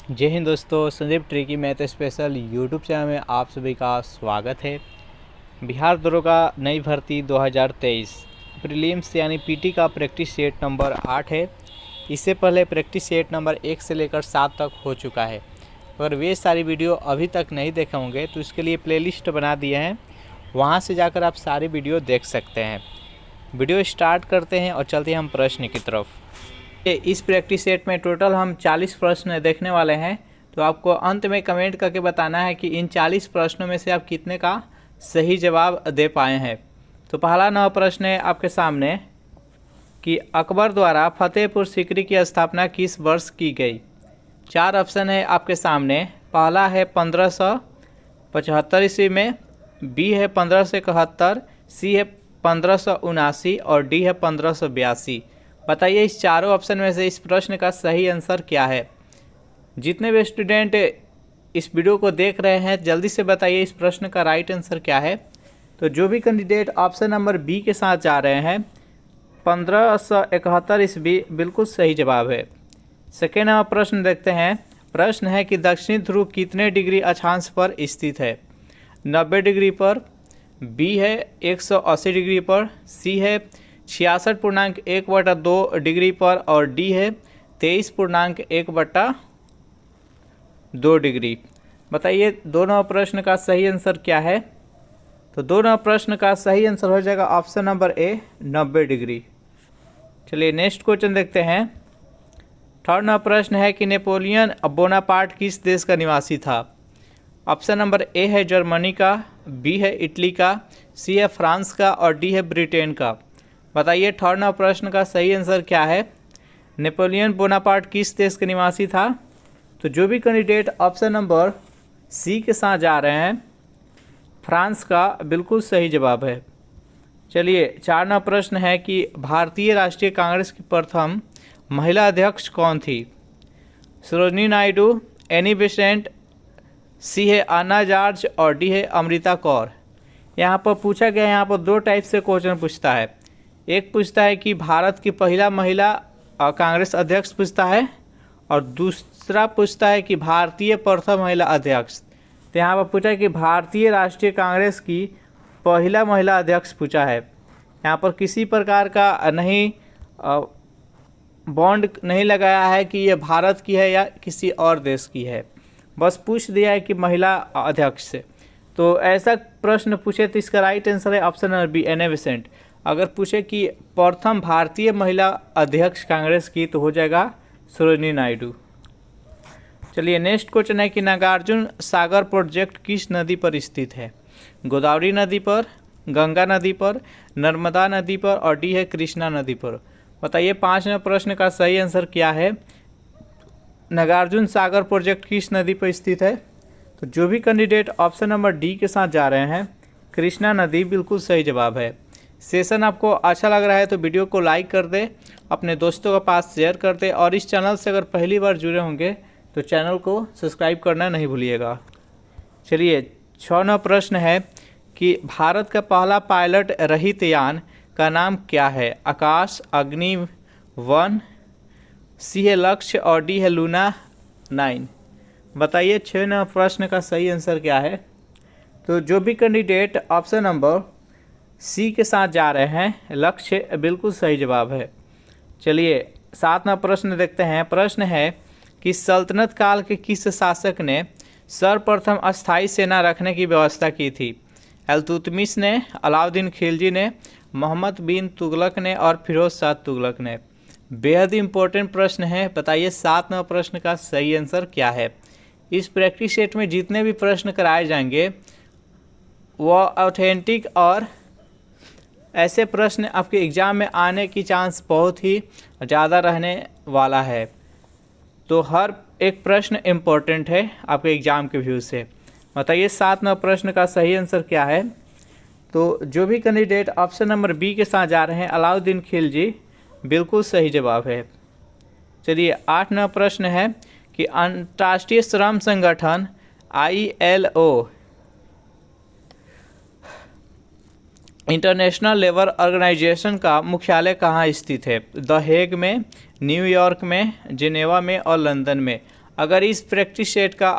जय हिंद दोस्तों, Sandeep tricky math special YouTube channel में आप सभी का स्वागत है। बिहार दरोगा नई भर्ती 2023 प्रीलिम्स यानी पीटी का प्रैक्टिस सेट नंबर 8 है। इससे पहले प्रैक्टिस सेट नंबर 1 से लेकर 7 तक हो चुका है। अगर वे सारी वीडियो अभी तक नहीं देखे होंगे तो इसके लिए प्लेलिस्ट बना दिए हैं, वहाँ से जाकर आप सारी वीडियो देख सकते हैं। वीडियो स्टार्ट करते हैं और चलते हैं हम प्रश्न की तरफ। इस प्रैक्टिस सेट में टोटल हम 40 प्रश्न देखने वाले हैं। तो आपको अंत में कमेंट करके बताना है कि इन 40 प्रश्नों में से आप कितने का सही जवाब दे पाए हैं। तो पहला नवा प्रश्न है आपके सामने कि अकबर द्वारा फतेहपुर सीकरी की स्थापना किस वर्ष की गई। 4 ऑप्शन है आपके सामने। पहला है 1575 ईस्वी में, बी है 1571, सी है 1579 और डी है 1582। बताइए इस चारों ऑप्शन में से इस प्रश्न का सही आंसर क्या है। जितने भी स्टूडेंट इस वीडियो को देख रहे हैं जल्दी से बताइए इस प्रश्न का राइट आंसर क्या है। तो जो भी कैंडिडेट ऑप्शन नंबर बी के साथ जा रहे हैं 1571 ईस्वी बिल्कुल सही जवाब है। सेकेंड नंबर प्रश्न देखते हैं। प्रश्न है कि दक्षिणी ध्रुव कितने डिग्री अक्षांश पर स्थित है। 90 डिग्री पर, बी है 180 डिग्री पर, सी है 66.1/2 डिग्री पर और डी है 23.1/2 डिग्री। बताइए दोनों प्रश्न का सही आंसर क्या है। तो दोनों प्रश्न का सही आंसर हो जाएगा ऑप्शन नंबर ए 90 डिग्री। चलिए नेक्स्ट क्वेश्चन देखते हैं। थर्ड नंबर प्रश्न है कि नेपोलियन बोनापार्ट किस देश का निवासी था। ऑप्शन नंबर ए है जर्मनी का, बी है इटली का, सी है फ्रांस का और डी है ब्रिटेन का। बताइए थर्ड नंबर प्रश्न का सही आंसर क्या है। नेपोलियन बोनापार्ट किस देश के निवासी था। तो जो भी कैंडिडेट ऑप्शन नंबर सी के साथ जा रहे हैं फ्रांस का बिल्कुल सही जवाब है। चलिए 4 नंबर प्रश्न है कि भारतीय राष्ट्रीय कांग्रेस की प्रथम महिला अध्यक्ष कौन थी। सरोजिनी नायडू, एनी बेसेंट, सी है अन्ना जॉर्ज और डी है अमृता कौर। यहाँ पर पूछा गया, यहाँ पर 2 टाइप से क्वेश्चन पूछता है। एक पूछता है कि भारत की पहला महिला कांग्रेस अध्यक्ष पूछता है और दूसरा पूछता है कि भारतीय प्रथम महिला अध्यक्ष। तो यहाँ पर पूछा है कि भारतीय राष्ट्रीय कांग्रेस की पहला महिला अध्यक्ष पूछा है। यहाँ पर किसी प्रकार का नहीं बॉन्ड नहीं लगाया है कि ये भारत की है या किसी और देश की है, बस पूछ दिया है कि महिला अध्यक्ष से। तो ऐसा प्रश्न पूछे तो इसका राइट आंसर है option number be Annie Besant. अगर पूछे कि प्रथम भारतीय महिला अध्यक्ष कांग्रेस की तो हो जाएगा सरोजिनी नायडू। चलिए नेक्स्ट क्वेश्चन है कि नागार्जुन सागर प्रोजेक्ट किस नदी पर स्थित है। गोदावरी नदी पर, गंगा नदी पर, नर्मदा नदी पर और डी है कृष्णा नदी पर। बताइए 5 नंबर प्रश्न का सही आंसर क्या है। नागार्जुन सागर प्रोजेक्ट किस नदी पर स्थित है। तो जो भी कैंडिडेट ऑप्शन नंबर डी के साथ जा रहे हैं कृष्णा नदी बिल्कुल सही जवाब है। सेशन आपको अच्छा लग रहा है तो वीडियो को लाइक कर दे, अपने दोस्तों के पास शेयर कर दे और इस चैनल से अगर पहली बार जुड़े होंगे तो चैनल को सब्सक्राइब करना नहीं भूलिएगा। चलिए 6 नंबर प्रश्न है कि भारत का पहला पायलट रहित यान का नाम क्या है। आकाश, अग्नि 1, सी है लक्ष्य और डी है लूना 9। बताइए 6 नंबर प्रश्न का सही आंसर क्या है। तो जो भी कैंडिडेट ऑप्शन नंबर सी के साथ जा रहे हैं लक्ष्य बिल्कुल सही जवाब है। चलिए 7 नंबर प्रश्न देखते हैं। प्रश्न है कि सल्तनत काल के किस शासक ने सर्वप्रथम अस्थायी सेना रखने की व्यवस्था की थी। इल्तुतमिश ने, अलाउद्दीन खिलजी ने, मोहम्मद बिन तुगलक ने और फिरोज शाह तुगलक ने। बेहद इंपॉर्टेंट प्रश्न है। बताइए 7 नंबर प्रश्न का सही आंसर क्या है। इस प्रैक्टिस सेट में जितने भी प्रश्न कराए जाएंगे वो ऑथेंटिक और ऐसे प्रश्न आपके एग्ज़ाम में आने की चांस बहुत ही ज़्यादा रहने वाला है। तो हर एक प्रश्न इम्पोर्टेंट है आपके एग्ज़ाम के व्यू से। बताइए 7 नंबर प्रश्न का सही आंसर क्या है। तो जो भी कैंडिडेट ऑप्शन नंबर बी के साथ जा रहे हैं अलाउद्दीन खिलजी बिल्कुल सही जवाब है। चलिए 8 नंबर प्रश्न है कि अंतर्राष्ट्रीय श्रम संगठन ILO इंटरनेशनल लेबर ऑर्गेनाइजेशन का मुख्यालय कहाँ स्थित है। द हेग में, न्यूयॉर्क में, जिनेवा में और लंदन में। अगर इस प्रैक्टिस सेट का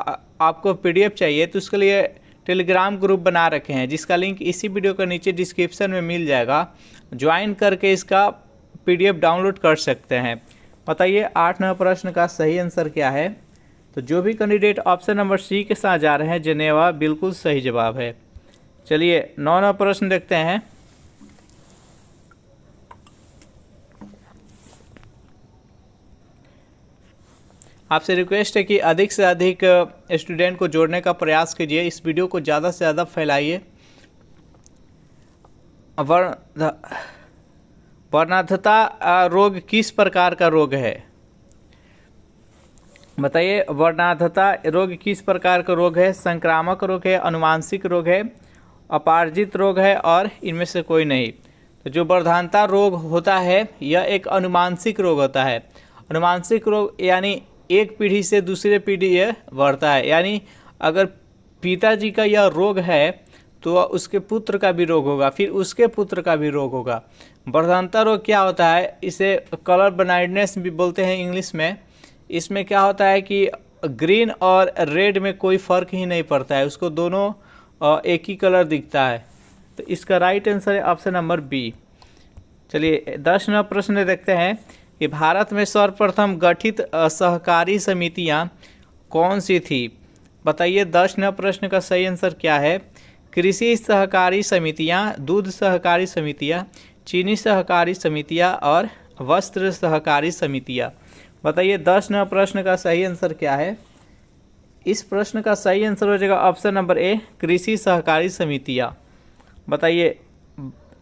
आपको PDF चाहिए तो उसके लिए टेलीग्राम ग्रुप बना रखे हैं, जिसका लिंक इसी वीडियो के नीचे डिस्क्रिप्शन में मिल जाएगा। ज्वाइन करके इसका PDF डाउनलोड कर सकते हैं। बताइए 8 प्रश्न का सही आंसर क्या है? तो जो भी कैंडिडेट ऑप्शन नंबर C के साथ जा रहे हैं, जेनेवा बिल्कुल सही जवाब है। चलिए 9 प्रश्न देखते हैं। आपसे रिक्वेस्ट है कि अधिक से अधिक स्टूडेंट को जोड़ने का प्रयास कीजिए, इस वीडियो को ज़्यादा से ज़्यादा फैलाइए। वर्णांधता रोग किस प्रकार का रोग है? बताइए वर्णांधता रोग किस प्रकार का रोग है? संक्रामक रोग है, अनुवांशिक रोग है, अपार्जित रोग है और इनमें से कोई नहीं। तो जो वर्धानता रोग होता है यह एक अनुवांशिक रोग होता है। अनुवांशिक रोग यानी एक पीढ़ी से दूसरे पीढ़ी यह बढ़ता है, यानी अगर पिताजी का यह रोग है तो उसके पुत्र का भी रोग होगा, फिर उसके पुत्र का भी रोग होगा। वर्धानता रोग क्या होता है? इसे कलर ब्लाइंडनेस भी बोलते हैं इंग्लिश में। इसमें क्या होता है कि ग्रीन और रेड में कोई फ़र्क ही नहीं पड़ता है, उसको दोनों एक ही कलर दिखता है। तो इसका राइट आंसर है ऑप्शन नंबर बी। चलिए 10 प्रश्न देखते हैं कि भारत में सर्वप्रथम गठित सहकारी समितियां कौन सी थी? बताइए 10 प्रश्न का सही आंसर क्या है? कृषि सहकारी समितियां, दूध सहकारी समितियां, चीनी सहकारी समितियां और वस्त्र सहकारी समितियां। बताइए 10 प्रश्न का सही आंसर क्या है? इस प्रश्न का सही आंसर हो जाएगा ऑप्शन नंबर ए, कृषि सहकारी समितियां। बताइए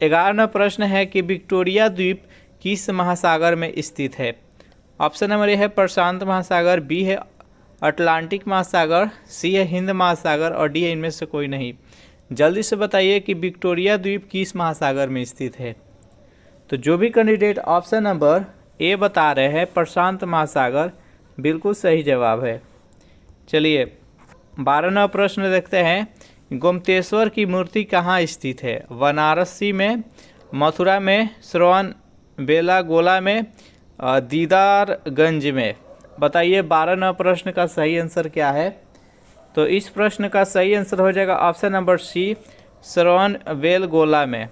11 प्रश्न है कि विक्टोरिया द्वीप किस महासागर में स्थित है? ऑप्शन नंबर ए है प्रशांत महासागर, बी है अटलांटिक महासागर, सी है हिंद महासागर और डी है इनमें से कोई नहीं। जल्दी से बताइए कि विक्टोरिया द्वीप किस महासागर में स्थित है? तो जो भी कैंडिडेट ऑप्शन नंबर ए बता रहे हैं प्रशांत महासागर, बिल्कुल सही जवाब है। चलिए 12 प्रश्न देखते हैं। गोमतेश्वर की मूर्ति कहाँ स्थित है? वाराणसी में, मथुरा में, श्रवण बेलागोला में, दीदारगंज में। बताइए 12 प्रश्न का सही आंसर क्या है? तो इस प्रश्न का सही आंसर हो जाएगा ऑप्शन नंबर सी, श्रवण बेलगोला में।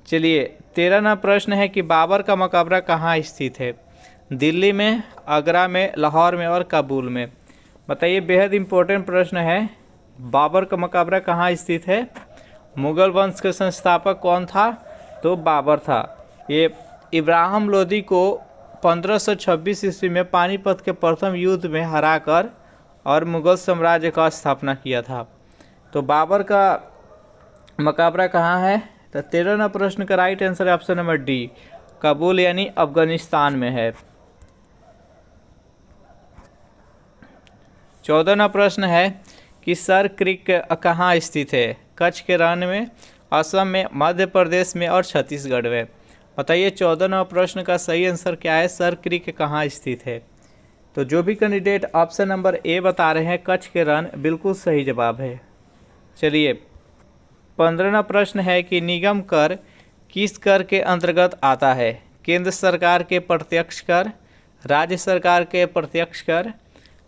चलिए 13 प्रश्न है कि बाबर का मकबरा कहाँ स्थित है? दिल्ली में, आगरा में, लाहौर में और काबुल में। बताइए बेहद इम्पोर्टेंट प्रश्न है। बाबर का मकबरा कहाँ स्थित है? मुगल वंश के संस्थापक कौन था? तो बाबर था। ये इब्राहिम लोदी को 1526 ईस्वी में पानीपत के प्रथम युद्ध में हराकर और मुगल साम्राज्य का स्थापना किया था। तो बाबर का मकबरा कहाँ है? तो 13 प्रश्न का राइट आंसर है ऑप्शन नंबर डी, काबुल यानी अफगानिस्तान में है। 14 प्रश्न है कि सर क्रीक कहाँ स्थित है? कच्छ के रण में, असम में, मध्य प्रदेश में और छत्तीसगढ़ में। बताइए 14 प्रश्न का सही आंसर क्या है? सर क्रीक कहाँ स्थित है? तो जो भी कैंडिडेट ऑप्शन नंबर ए बता रहे हैं कच्छ के रण, बिल्कुल सही जवाब है। चलिए 15 प्रश्न है कि निगम कर किस कर के अंतर्गत आता है? केंद्र सरकार के प्रत्यक्ष कर, राज्य सरकार के प्रत्यक्ष कर,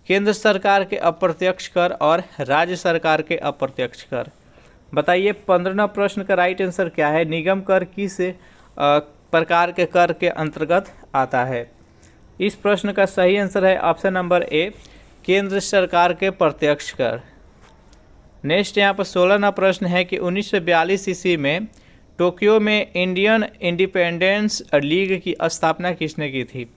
केंद्र सरकार के अप्रत्यक्ष कर और राज्य सरकार के अप्रत्यक्ष कर। बताइए 15 प्रश्न का राइट आंसर क्या है? निगम कर किस प्रकार के कर के अंतर्गत आता है? इस प्रश्न का सही आंसर है ऑप्शन नंबर ए, केंद्र सरकार के प्रत्यक्ष कर। नेक्स्ट यहाँ पर 16 प्रश्न है कि 1942 ईस्वी में टोक्यो में इंडियन इंडिपेंडेंस लीग की स्थापना किसने की थी?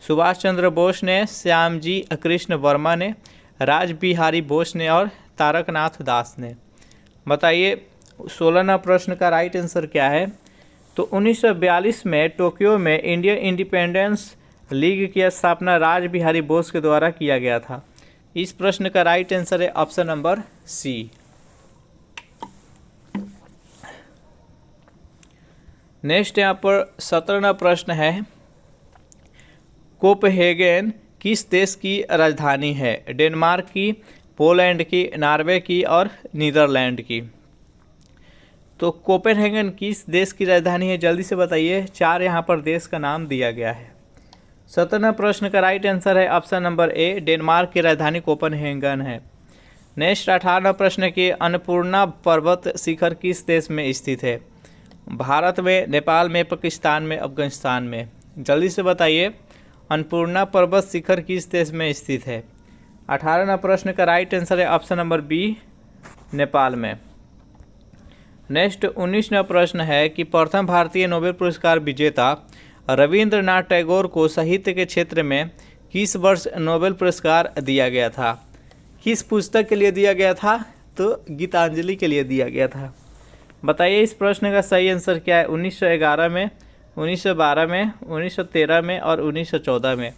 सुभाष चंद्र बोस ने, श्यामजी कृष्ण वर्मा ने, राज बिहारी बोस ने और तारकनाथ दास ने। बताइए 16 प्रश्न का राइट आंसर क्या है? तो 1942 में टोक्यो में इंडियन इंडिपेंडेंस लीग की स्थापना राज बिहारी बोस के द्वारा किया गया था। इस प्रश्न का राइट आंसर है ऑप्शन नंबर सी। नेक्स्ट यहाँ पर 17 प्रश्न है, कोपेनहेगन किस देश की राजधानी है? डेनमार्क की, पोलैंड की, नॉर्वे की और नीदरलैंड की। तो कोपेनहेगन किस देश की राजधानी है? जल्दी से बताइए। 4 यहाँ पर देश का नाम दिया गया है। 17 प्रश्न का राइट आंसर है ऑप्शन नंबर ए, डेनमार्क की राजधानी कोपनहेगन है। नेक्स्ट 18 प्रश्न की अन्नपूर्णा पर्वत शिखर किस देश में स्थित है? भारत में, नेपाल में, पाकिस्तान में, अफगानिस्तान में। जल्दी से बताइए, अन्नपूर्णा पर्वत शिखर किस देश में स्थित है? 18 प्रश्न का राइट आंसर है ऑप्शन नंबर बी, नेपाल में। नेक्स्ट 19वां प्रश्न है कि प्रथम भारतीय नोबेल पुरस्कार विजेता रविंद्रनाथ टैगोर को साहित्य के क्षेत्र में किस वर्ष नोबेल पुरस्कार दिया गया था? किस पुस्तक के लिए दिया गया था? तो गीतांजलि के लिए दिया गया था। बताइए इस प्रश्न का सही आंसर क्या है? 1911 में, 1912 में, 1913 में और 1914 में।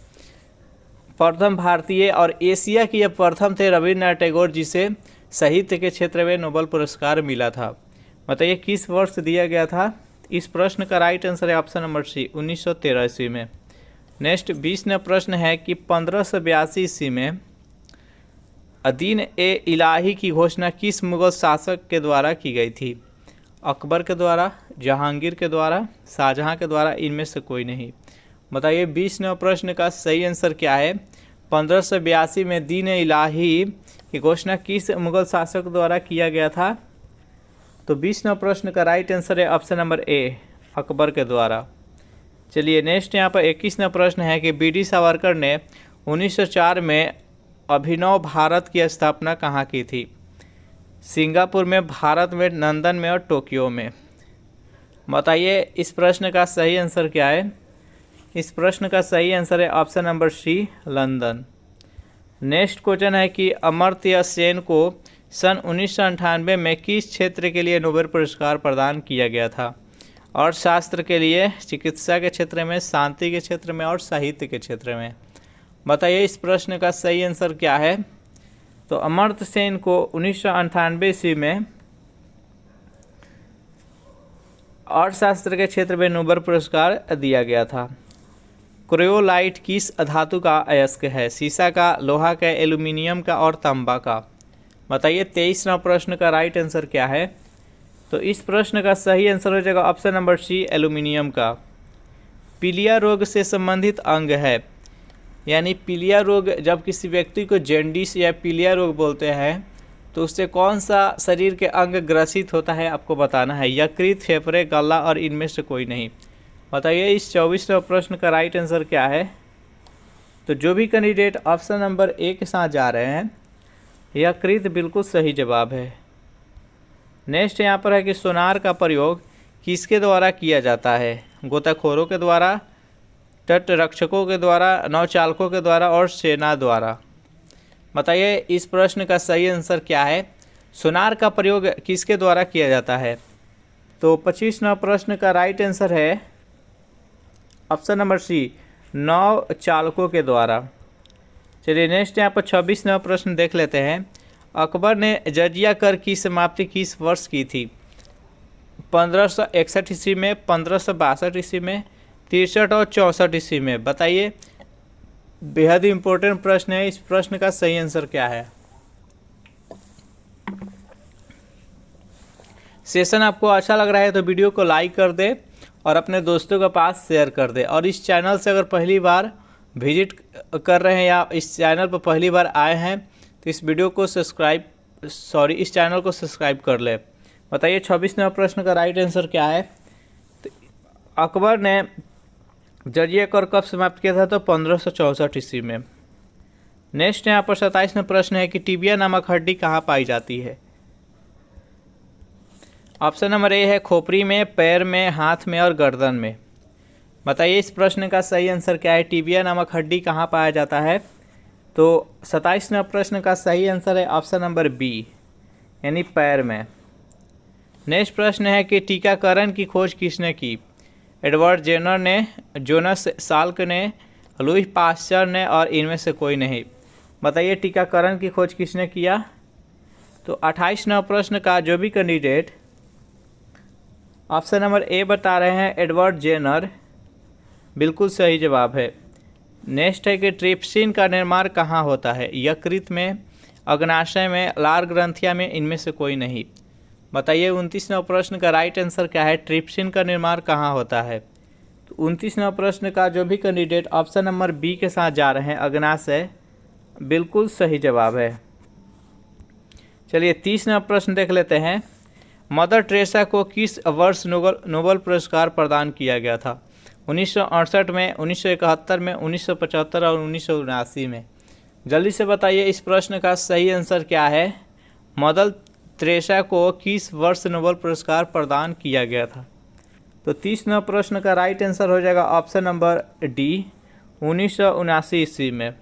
प्रथम भारतीय और एशिया की यह प्रथम थे रविंद्रनाथ टैगोर जिसे साहित्य के क्षेत्र में नोबेल पुरस्कार मिला था। बताइए किस वर्ष दिया गया था? इस प्रश्न का राइट आंसर है ऑप्शन नंबर सी, 1913 ईस्वी में। नेक्स्ट 20वां प्रश्न है कि 1582 ईस्वी में दीन ए इलाही की घोषणा किस मुगल शासक के द्वारा की गई थी? अकबर के द्वारा, जहांगीर के द्वारा, शाहजहां के द्वारा, इनमें से कोई नहीं। बताइए 20वां प्रश्न का सही आंसर क्या है? 1582 में दीन ए इलाही की घोषणा किस मुगल शासक द्वारा किया गया था? तो 20वां प्रश्न का राइट आंसर है ऑप्शन नंबर ए, अकबर के द्वारा। चलिए नेक्स्ट यहाँ पर 21वां प्रश्न है कि बी डी सावरकर ने 1904 में अभिनव भारत की स्थापना कहाँ की थी? सिंगापुर में, भारत में, लंदन में और टोक्यो में। बताइए इस प्रश्न का सही आंसर क्या है? इस प्रश्न का सही आंसर है option number C, London. Next question है कि अमर्त्य सेन को सन 1998 में किस क्षेत्र के लिए नोबेल पुरस्कार प्रदान किया गया था? अर्थशास्त्र के लिए, चिकित्सा के क्षेत्र में, शांति के क्षेत्र में और साहित्य के क्षेत्र में। बताइए इस प्रश्न का सही आंसर क्या है? तो अमर्त्य सेन को 1998 ईस्वी में अर्थशास्त्र के क्षेत्र में नोबेल पुरस्कार दिया गया था। क्रोयोलाइट किस धातु का अयस्क है? शीशा का, लोहा का, एल्यूमिनियम का और तांबा का। बताइए 23वां प्रश्न का राइट आंसर क्या है? तो इस प्रश्न का सही आंसर हो जाएगा ऑप्शन नंबर सी, एल्यूमिनियम का। पीलिया रोग से संबंधित अंग है, यानी पीलिया रोग जब किसी व्यक्ति को जॉन्डिस या पीलिया रोग बोलते हैं तो उससे कौन सा शरीर के अंग ग्रसित होता है आपको बताना है। यकृत, फेफड़े, गला और इनमें से कोई नहीं। बताइए इस 24वें प्रश्न का राइट आंसर क्या है? तो जो भी कैंडिडेट ऑप्शन नंबर ए के साथ जा रहे हैं, यकृत बिल्कुल सही जवाब है। नेक्स्ट यहाँ पर है कि सोनार का प्रयोग किसके द्वारा किया जाता है? गोताखोरों के द्वारा, तटरक्षकों के द्वारा, नौचालकों के द्वारा और सेना द्वारा। बताइए इस प्रश्न का सही आंसर क्या है? सोनार का प्रयोग किसके द्वारा किया जाता है? तो 25वां प्रश्न का राइट आंसर है ऑप्शन नंबर सी, नौचालकों के द्वारा। चलिए नेक्स्ट यहाँ पर 26वां प्रश्न देख लेते हैं। अकबर ने जजिया कर की समाप्ति किस वर्ष की थी? 1561 ईस्वी में, 1562 ईस्वी में, 63 और 64 ईस्वी में। बताइए बेहद इंपॉर्टेंट प्रश्न है, इस प्रश्न का सही आंसर क्या है? सेशन आपको अच्छा लग रहा है तो वीडियो को लाइक कर दे और अपने दोस्तों के पास शेयर कर दे। और इस चैनल से अगर पहली बार विजिट कर रहे हैं या इस चैनल पर पहली बार आए हैं तो इस चैनल को सब्सक्राइब कर ले। बताइए 26वां प्रश्न का राइट आंसर क्या है? तो अकबर ने जजिया कर कब समाप्त किया था? तो 1564 ईस्वी में। नेक्स्ट यहाँ पर 27वां प्रश्न है कि टिबिया नामक हड्डी कहाँ पाई जाती है? ऑप्शन नंबर ए है खोपड़ी में, पैर में, हाथ में और गर्दन में। बताइए इस प्रश्न का सही आंसर क्या है? टिबिया नामक हड्डी कहाँ पाया जाता है? तो 27वां प्रश्न का सही आंसर है ऑप्शन नंबर बी, यानी पैर में। नेक्स्ट प्रश्न है कि टीकाकरण की खोज किसने की? एडवर्ड जेनर ने, जोनस साल्क ने, लुई पास्चर ने और इनमें से कोई नहीं। बताइए टीकाकरण की खोज किसने किया? तो 28वां प्रश्न का जो भी कैंडिडेट ऑप्शन नंबर ए बता रहे हैं, एडवर्ड जेनर, बिल्कुल सही जवाब है। नेक्स्ट है कि ट्रिप्सिन का निर्माण कहाँ होता है? यकृत में, अग्नाशय में, लार ग्रंथिया में, इनमें से कोई नहीं। बताइए 29वां प्रश्न का राइट आंसर क्या है? ट्रिप्सिन का निर्माण कहाँ होता है? तो 29वां प्रश्न का जो भी कैंडिडेट ऑप्शन नंबर बी के साथ जा रहे हैं अग्नाशय, बिल्कुल सही जवाब है। चलिए 30वां प्रश्न देख लेते हैं। मदर टेरेसा को किस वर्ष नोबेल पुरस्कार प्रदान किया गया था? 1968 में, 1971 में, 1975 और 1979 में। जल्दी से बताइए इस प्रश्न का सही आंसर क्या है। मदर टेरेसा को किस वर्ष नोबेल पुरस्कार प्रदान किया गया था? तो 30वां प्रश्न का राइट आंसर हो जाएगा ऑप्शन नंबर डी, 1979 ईस्वी में।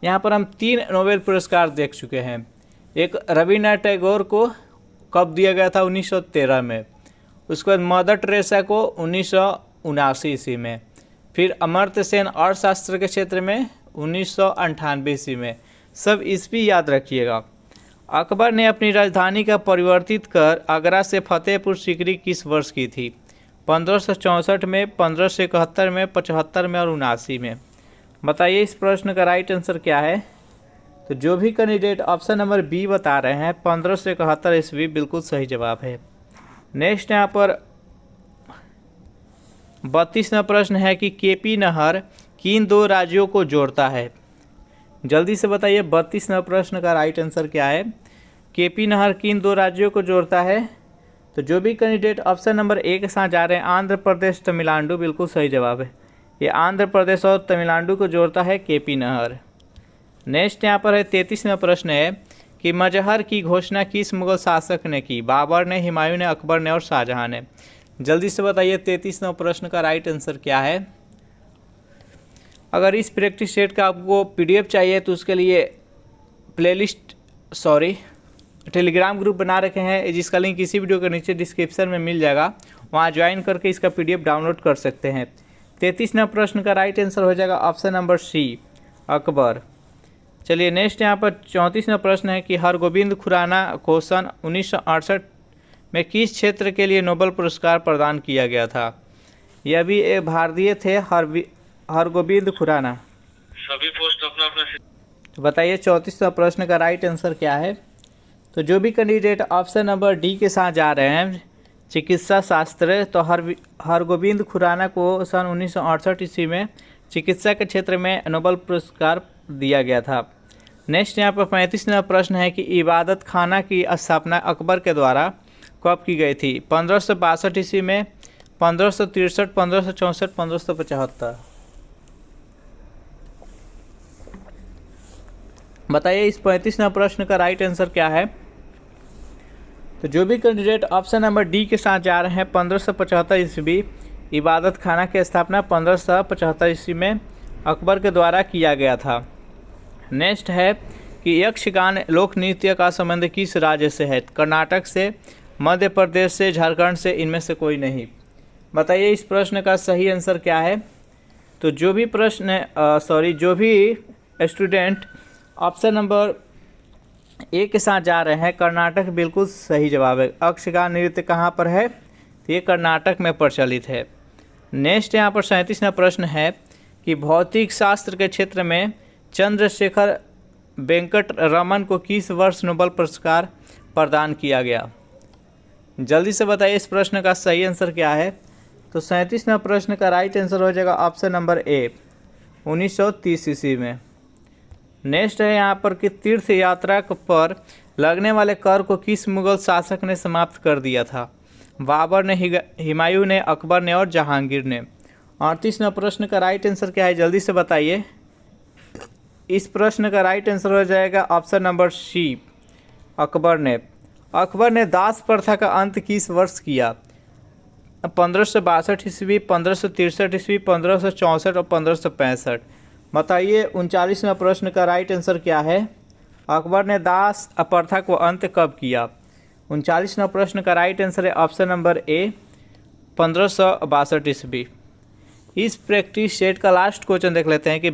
यहाँ पर हम 3 नोबेल पुरस्कार देख चुके हैं। एक रविन्द्रनाथ टैगोर को कब दिया गया था? 1913 में। उसके बाद मदर टेरेसा को 1979 ईस्वी में। फिर अमर्त्य सेन अर्थशास्त्र के क्षेत्र में 1998 ईस्वी में। सब ईस्वी याद रखिएगा। अकबर ने अपनी राजधानी का परिवर्तित कर आगरा से फतेहपुर सीकरी किस वर्ष की थी? 1564 में, 1571 में, 75 में और 79 में। बताइए इस प्रश्न का राइट आंसर क्या है। तो जो भी कैंडिडेट ऑप्शन नंबर बी बता रहे हैं 1571 ईस्वी, बिल्कुल सही जवाब है। नेक्स्ट यहाँ पर 32वां प्रश्न है कि केपी नहर किन 2 राज्यों को जोड़ता है? जल्दी से बताइए 32वां प्रश्न का राइट आंसर क्या है। केपी नहर किन 2 राज्यों को जोड़ता है? तो जो भी कैंडिडेट ऑप्शन नंबर ए के साथ जा रहे हैं आंध्र प्रदेश तमिलनाडु, बिल्कुल सही जवाब है। ये आंध्र प्रदेश और तमिलनाडु को जोड़ता है केपी नहर। नेक्स्ट यहाँ पर है 33वां प्रश्न है कि मजहर की घोषणा किस मुगल शासक ने की? बाबर ने, हुमायूं ने, अकबर ने और शाहजहां ने। जल्दी से बताइए 33वां प्रश्न का राइट आंसर क्या है। अगर इस प्रैक्टिस सेट का आपको पीडीएफ चाहिए तो उसके लिए टेलीग्राम ग्रुप बना रखे हैं, जिसका लिंक इसी वीडियो के नीचे डिस्क्रिप्शन में मिल जाएगा। वहाँ ज्वाइन करके इसका पीडीएफ डाउनलोड कर सकते हैं। 33वां प्रश्न का राइट आंसर हो जाएगा ऑप्शन नंबर सी, अकबर। चलिए नेक्स्ट यहाँ पर 34वां प्रश्न है कि हरगोबिंद खुराना को सन 1968 में किस क्षेत्र के लिए नोबेल पुरस्कार प्रदान किया गया था? यह भी एक भारतीय थे, हरगोबिंद खुराना। सभी पोस्ट अपना अपना। तो बताइए 34वां प्रश्न का राइट आंसर क्या है। तो जो भी कैंडिडेट ऑप्शन नंबर डी के साथ जा रहे हैं चिकित्सा शास्त्र, तो हरगोबिंद खुराना को सन 1968 ईस्वी में चिकित्सा के क्षेत्र में नोबेल पुरस्कार दिया गया था। नेक्स्ट यहाँ पर 35वां प्रश्न है कि इबादत खाना की स्थापना अकबर के द्वारा कब की गई थी? 1562 ईस्वी में, 1563, 1564, 1575। बताइए इस 35वां प्रश्न का राइट आंसर क्या है। तो जो भी कैंडिडेट ऑप्शन नंबर डी के साथ जा रहे हैं 1575 ईस्वी, इबादत खाना की स्थापना 1575 ईस्वी में अकबर के द्वारा किया गया था। नेक्स्ट है कि यक्षगान लोक नृत्य का संबंध किस राज्य से है? कर्नाटक से, मध्य प्रदेश से, झारखंड से, इनमें से कोई नहीं। बताइए इस प्रश्न का सही आंसर क्या है। तो जो भी स्टूडेंट ऑप्शन नंबर ए के साथ जा रहे हैं कर्नाटक, बिल्कुल सही जवाब है। यक्षगान नृत्य कहाँ पर है? तो ये कर्नाटक में प्रचलित है। नेक्स्ट यहाँ पर 37वां प्रश्न है कि भौतिक शास्त्र के क्षेत्र में चंद्रशेखर वेंकट रमन को किस वर्ष नोबेल पुरस्कार प्रदान किया गया? जल्दी से बताइए इस प्रश्न का सही आंसर क्या है। तो 37वां प्रश्न का राइट आंसर हो जाएगा ऑप्शन नंबर ए, 1930 ईस्वी में। नेक्स्ट है यहाँ पर कि तीर्थ यात्रा पर लगने वाले कर को किस मुगल शासक ने समाप्त कर दिया था? बाबर ने, हुमायूं ने, अकबर ने और जहांगीर ने। 38वां प्रश्न का राइट आंसर क्या है, जल्दी से बताइए। इस प्रश्न का राइट आंसर हो जाएगा ऑप्शन नंबर सी, अकबर ने। अकबर ने दास प्रथा का अंत किस वर्ष किया? 1562 ईस्वी, 1563 ईस्वी, 1564 और 1565। बताइए 39वां प्रश्न का राइट आंसर क्या है। अकबर ने दास प्रथा को अंत कब किया? 39वां प्रश्न का राइट आंसर है ऑप्शन नंबर ए, 1562 ईस्वी। इस प्रैक्टिस सेट का लास्ट क्वेश्चन देख लेते हैं कि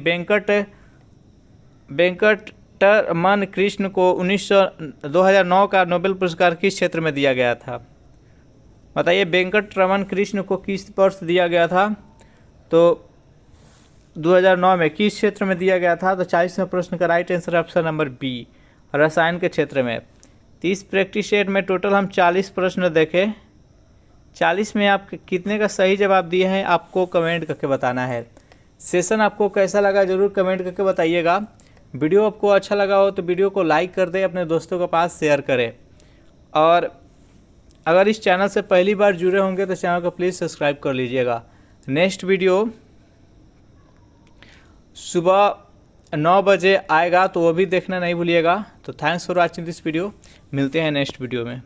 वेंकटरमन कृष्ण को 2009 का नोबेल पुरस्कार किस क्षेत्र में दिया गया था? बताइए वेंकटरमन कृष्ण को किस वर्ष दिया गया था? तो 2009 में किस क्षेत्र में दिया गया था? तो 40वें प्रश्न का right answer option number B, रसायन के क्षेत्र में। 30 प्रैक्टिस सेट में टोटल हम 40 प्रश्न देखे। 40 में आप कितने का सही जवाब दिए हैं आपको कमेंट करके बताना है। सेशन आपको कैसा लगा ज़रूर कमेंट करके बताइएगा। वीडियो आपको अच्छा लगा हो तो वीडियो को लाइक कर दें, अपने दोस्तों के पास शेयर करें। और अगर इस चैनल से पहली बार जुड़े होंगे तो चैनल को प्लीज़ सब्सक्राइब कर लीजिएगा। नेक्स्ट वीडियो सुबह 9 बजे आएगा तो वो भी देखना नहीं भूलिएगा। तो thanks for watching this video. मिलते हैं नेक्स्ट वीडियो में।